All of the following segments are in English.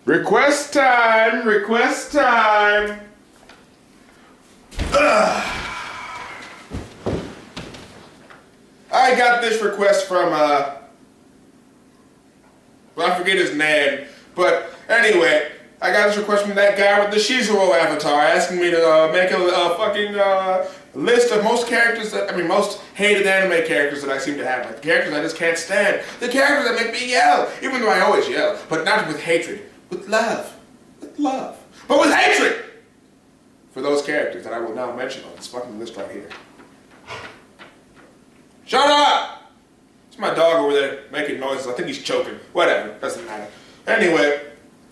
Request time, request time. I got this request from, well, I forget his name, but anyway, I got this request from that guy with the Shizuru avatar asking me to make a fucking list of most characters most hated anime characters that I seem to have. Like the characters I just can't stand. The characters that make me yell, even though I always yell, but not with hatred, with love. With love. But with hatred! For those characters that I will now mention on this fucking list right here. Shut up! It's my dog over there making noises. I think he's choking. Whatever, doesn't matter. Anyway,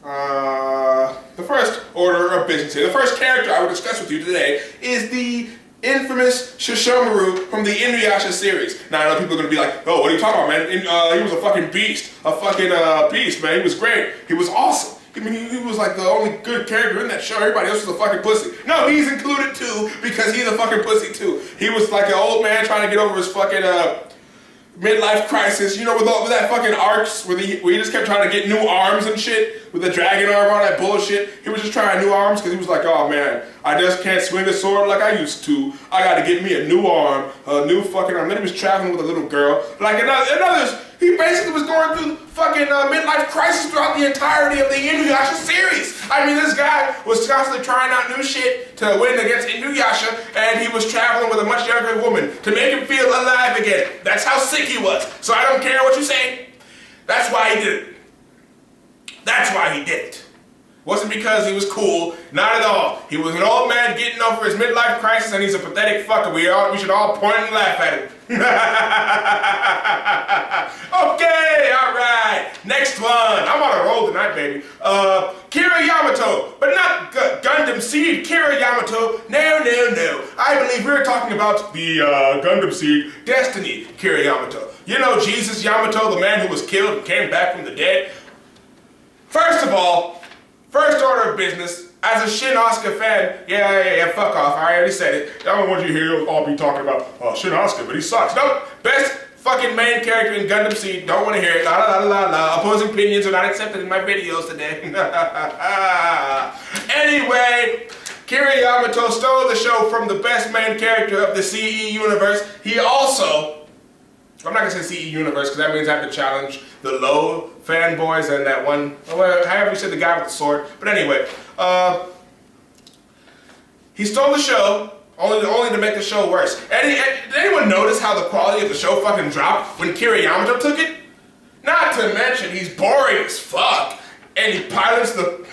the first order of business here, the first character I will discuss with you today is the infamous Shishomaru from the Inuyasha series. Now I know people are going to be like, oh, what are you talking about, man? He was a fucking beast. A fucking beast, man. He was great. He was awesome. I mean, he was like the only good character in that show. Everybody else was a fucking pussy. No, he's included too, because he's a fucking pussy too. He was like an old man trying to get over his fucking midlife crisis, you know, with that fucking arcs where he just kept trying to get new arms and shit, with the dragon arm, all that bullshit. He was just trying new arms because he was like, oh man, I just can't swing a sword like I used to. I gotta get me a new arm, a new fucking arm. Then he was traveling with a little girl. Like another, he basically was going through fucking midlife crisis throughout the entirety of the Inuyasha series. I mean, this guy was constantly trying out new shit to win against Inuyasha, and he was traveling with a much younger woman to make him feel alive again. That's how sick he was. So I don't care what you say. That's why he did it. That's why he did it. Wasn't because he was cool, not at all. He was an old man getting over his midlife crisis, and he's a pathetic fucker. We should all point and laugh at him. Okay, alright. Next one. I'm on a roll tonight, baby. Kira Yamato, but not Gundam Seed Kira Yamato. No. I believe we're talking about the Gundam Seed Destiny Kira Yamato. You know Jesus Yamato, the man who was killed and came back from the dead? First of all, first order of business, as a Shin Asuka fan, yeah, fuck off, I already said it. I don't want you to hear all be talking about Shin Asuka, but he sucks. Nope, best fucking main character in Gundam Seed, don't want to hear it. La. Opposing opinions are not accepted in my videos today. Anyway, Kira Yamato stole the show from the best main character of the CE universe. He also, I'm not gonna say CE universe because that means I have to challenge the low fanboys and that one, however you said, the guy with the sword. But anyway, he stole the show only to make the show worse. Did anyone notice how the quality of the show fucking dropped when Kira Yamato took it? Not to mention he's boring as fuck, and he pilots the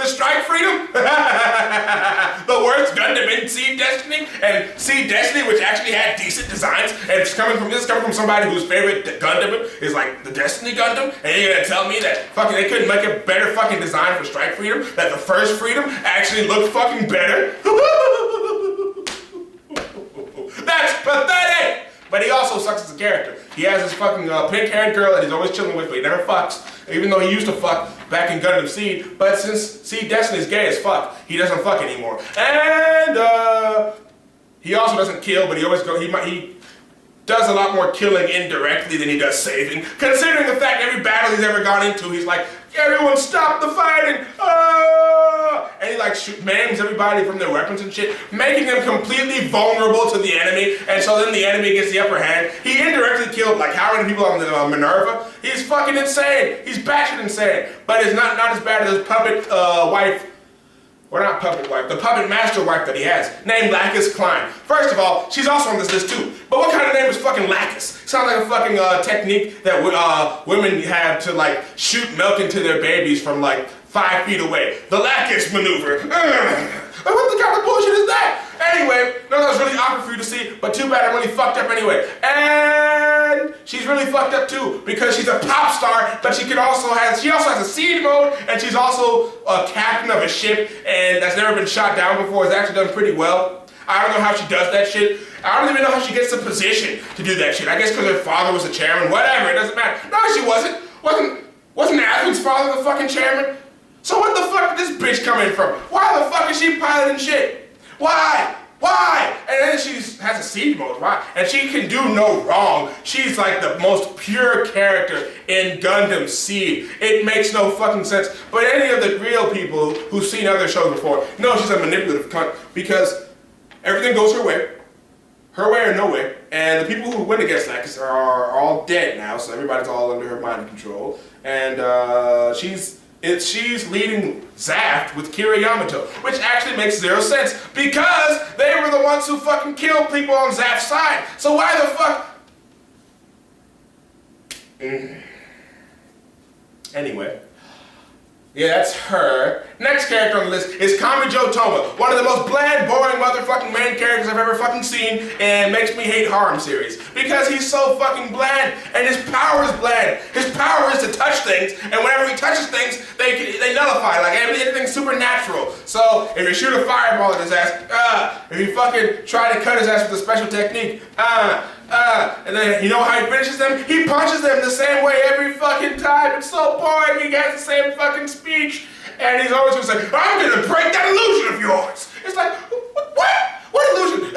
the Strike Freedom, the worst Gundam in Seed Destiny, and Seed Destiny, which actually had decent designs, and this is coming from somebody whose favorite Gundam is like the Destiny Gundam, and you're gonna tell me that fucking they couldn't make a better fucking design for Strike Freedom, that the first Freedom actually looked fucking better? That's pathetic! But he also sucks as a character. He has this fucking pink-haired girl that he's always chilling with, but he never fucks. Even though he used to fuck back in Gundam Seed, but since Seed Destiny's gay as fuck, he doesn't fuck anymore. And he also doesn't kill, but he does a lot more killing indirectly than he does saving. Considering the fact every battle he's ever gone into, he's like, everyone stop the fighting! And he like maims everybody from their weapons and shit, making them completely vulnerable to the enemy, and so then the enemy gets the upper hand. He indirectly killed like how many people on the Minerva? He's fucking insane. He's batshit insane. But it's not as bad as his puppet wife. Or not puppet wife, the puppet master wife that he has, named Lacus Klein. First of all, she's also on this list too. But what kind of name is fucking Lacus? Sounds like a fucking technique that women have to like shoot milk into their babies from like 5 feet away. The Lacus maneuver. What the kind of bullshit is that? Anyway, no, that was really awkward for you to see, but too bad I'm really fucked up anyway. And she's really fucked up too, because she's a pop star, but she also has a seed mode, and she's also a captain of a ship, and that's never been shot down before. It's actually done pretty well. I don't know how she does that shit. I don't even know how she gets the position to do that shit. I guess because her father was the chairman, whatever, it doesn't matter. No, she wasn't. Wasn't Athens' father the fucking chairman? So what the fuck did this bitch come in from? Why the fuck is she piloting shit? Why? Why? And then she has a siege mode. Why? And she can do no wrong. She's like the most pure character in Gundam Seed. It makes no fucking sense. But any of the real people who've seen other shows before know she's a manipulative cunt because everything goes her way or no way. And the people who win against that are all dead now, so everybody's all under her mind control. And she's leading Zaft with Kira Yamato, which actually makes zero sense because they were the ones who fucking killed people on Zaft's side. So why the fuck? Anyway. Yeah, that's her. Next character on the list is Kamijo Toma, one of the most bland, boring motherfucking main characters I've ever fucking seen, and makes me hate harem series. Because he's so fucking bland, and his power is bland. His power is to touch things, and whenever he touches things, they nullify, like anything's supernatural. So, if you shoot a fireball at his ass, if you fucking try to cut his ass with a special technique, and then you know how he finishes them? He punches them the same way every fucking time. It's so boring. He has the same fucking speech. And he's always gonna say, I'm gonna break that illusion of yours. It's like, what? What illusion?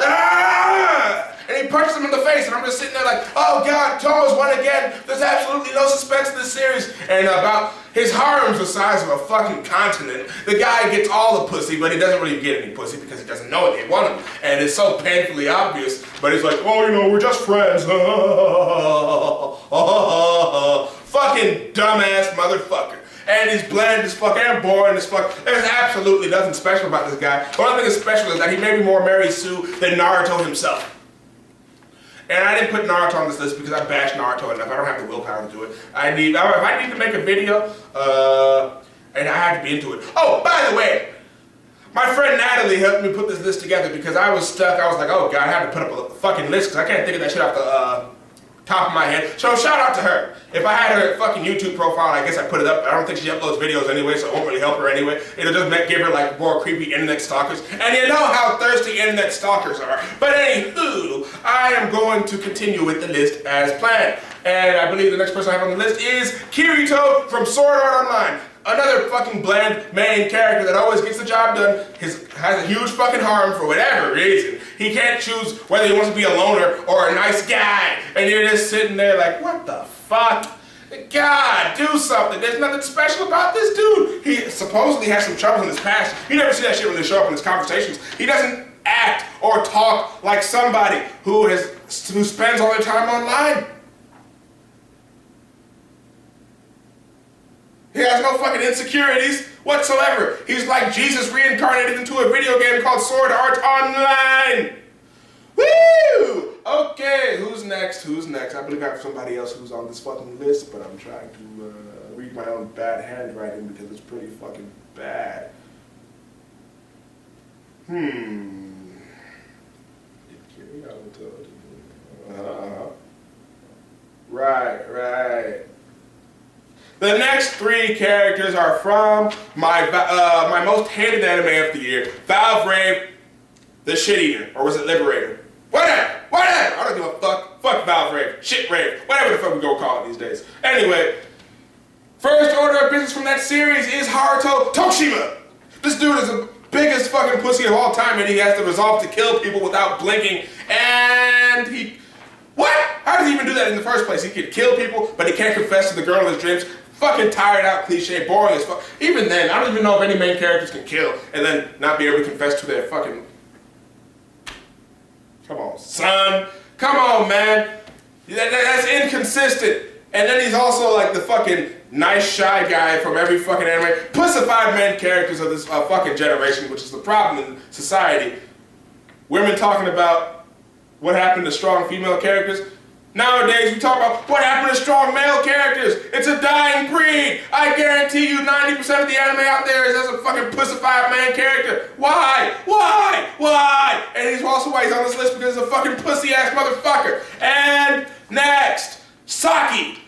And he punches him in the face, and I'm just sitting there like, oh God, Tomo's won again. There's absolutely no suspense in this series. And about his harem's the size of a fucking continent. The guy gets all the pussy, but he doesn't really get any pussy because he doesn't know they want him. And it's so painfully obvious, but he's like, oh, you know, we're just friends. Fucking dumbass motherfucker. And he's bland as fuck and boring as fuck. There's absolutely nothing special about this guy. The only thing that's special is that he may be more Mary Sue than Naruto himself. And I didn't put Naruto on this list because I bashed Naruto enough. I don't have the willpower to do it. If I need to make a video, and I had to be into it. Oh, by the way, my friend Natalie helped me put this list together because I was stuck. I was like, oh God, I had to put up a fucking list because I can't think of that shit off the top of my head. So shout out to her. If I had her fucking YouTube profile, I guess I put it up. I don't think she uploads videos anyway, so it won't really help her anyway. It'll just give her like more creepy internet stalkers. And you know how thirsty internet stalkers are. But anywho, I am going to continue with the list as planned. And I believe the next person I have on the list is Kirito from Sword Art Online. Another fucking bland main character that always gets the job done, has a huge fucking harem for whatever reason. He can't choose whether he wants to be a loner or a nice guy. And you're just sitting there like, what the fuck? God, do something. There's nothing special about this dude. He supposedly has some trouble in his past. You never see that shit when they show up in his conversations. He doesn't act or talk like somebody who spends all their time online. He has no fucking insecurities whatsoever. He's like Jesus reincarnated into a video game called Sword Art Online. Woo! Okay, who's next? Who's next? I believe I have somebody else who's on this fucking list, but I'm trying to read my own bad handwriting because it's pretty fucking bad. Right. The next three characters are from my most hated anime of the year, Valve Rave, the Shit Eater, or was it Liberator? Whatever, I don't give a fuck. Fuck Valve Rave, Shit Rave, whatever the fuck we go call it these days. Anyway, first order of business from that series is Haruto Toshima. This dude is the biggest fucking pussy of all time, and he has the resolve to kill people without blinking, and what? How does he even do that in the first place? He could kill people, but he can't confess to the girl in his dreams. Fucking tired out, cliche, boring as fuck. Even then, I don't even know if any main characters can kill and then not be able to confess to their fucking... Come on, son. Come on, man. That's inconsistent. And then he's also like the fucking nice, shy guy from every fucking anime. Pussified main characters of this fucking generation, which is the problem in society. Women talking about what happened to strong female characters. Nowadays, we talk about what happened to strong male characters. It's a dying breed. I guarantee you 90% of the anime out there is as a fucking pussified main character. Why? And he's also why he's on this list because he's a fucking pussy-ass motherfucker. And next, Saki.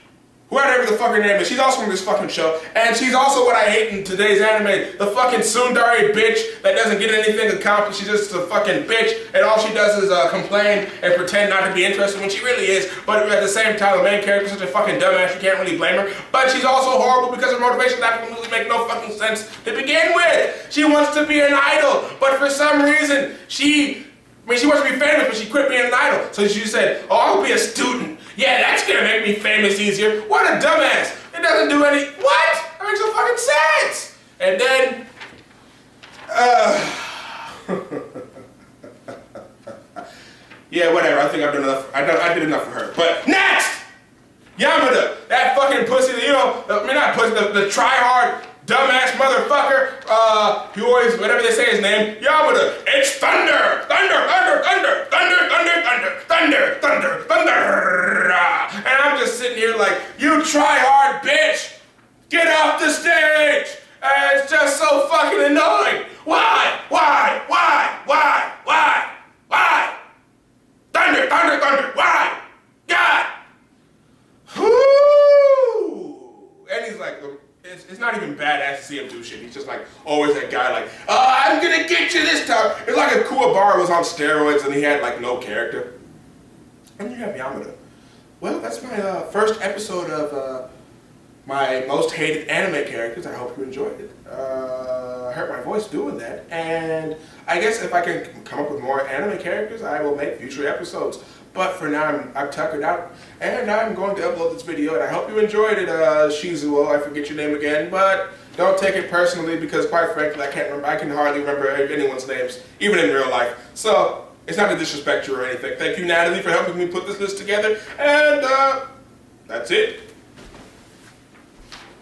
Whatever the fuck her name is, she's also from this fucking show, and she's also what I hate in today's anime, the fucking tsundere bitch that doesn't get anything accomplished. She's just a fucking bitch, and all she does is complain and pretend not to be interested when she really is, but at the same time, the main character's such a fucking dumbass, you can't really blame her, but she's also horrible because her motivations absolutely make no fucking sense to begin with. She wants to be an idol, but for some reason, she I mean, she wants to be famous, but she quit being an idol. So she said, oh, I'll be a student. Yeah, that's gonna make me famous easier. What a dumbass. It doesn't do any, what? That makes no fucking sense. And then, yeah, whatever, I think I've done enough. I did enough for her. But next! Yamada, that fucking pussy, you know, I mean not pussy, the try-hard, dumbass motherfucker, he always, whatever they say his name, Yamada, it's thunder, thunder, thunder, thunder, thunder, thunder, thunder, thunder, thunder, thunder, and I'm just sitting here like, you try-hard bitch, get off the stage, and it's just so fucking annoying. Why? Thunder, thunder, thunder, why? God! Whoo! And he's like, it's not even badass to see him do shit. He's just like always that guy like, I'm gonna get you this time. It's like if Kuwabara was on steroids and he had like no character. And you have Yamada. Well, that's my first episode of my most hated anime characters. I hope you enjoyed it. I hurt my voice doing that. And I guess if I can come up with more anime characters, I will make future episodes. But for now, I'm tuckered out, and I'm going to upload this video, and I hope you enjoyed it, Shizuo, I forget your name again, but don't take it personally, because quite frankly, I can hardly remember anyone's names, even in real life. So, it's not to disrespect you or anything. Thank you, Natalie, for helping me put this list together, and, that's it.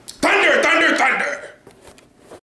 Thunder, thunder, thunder!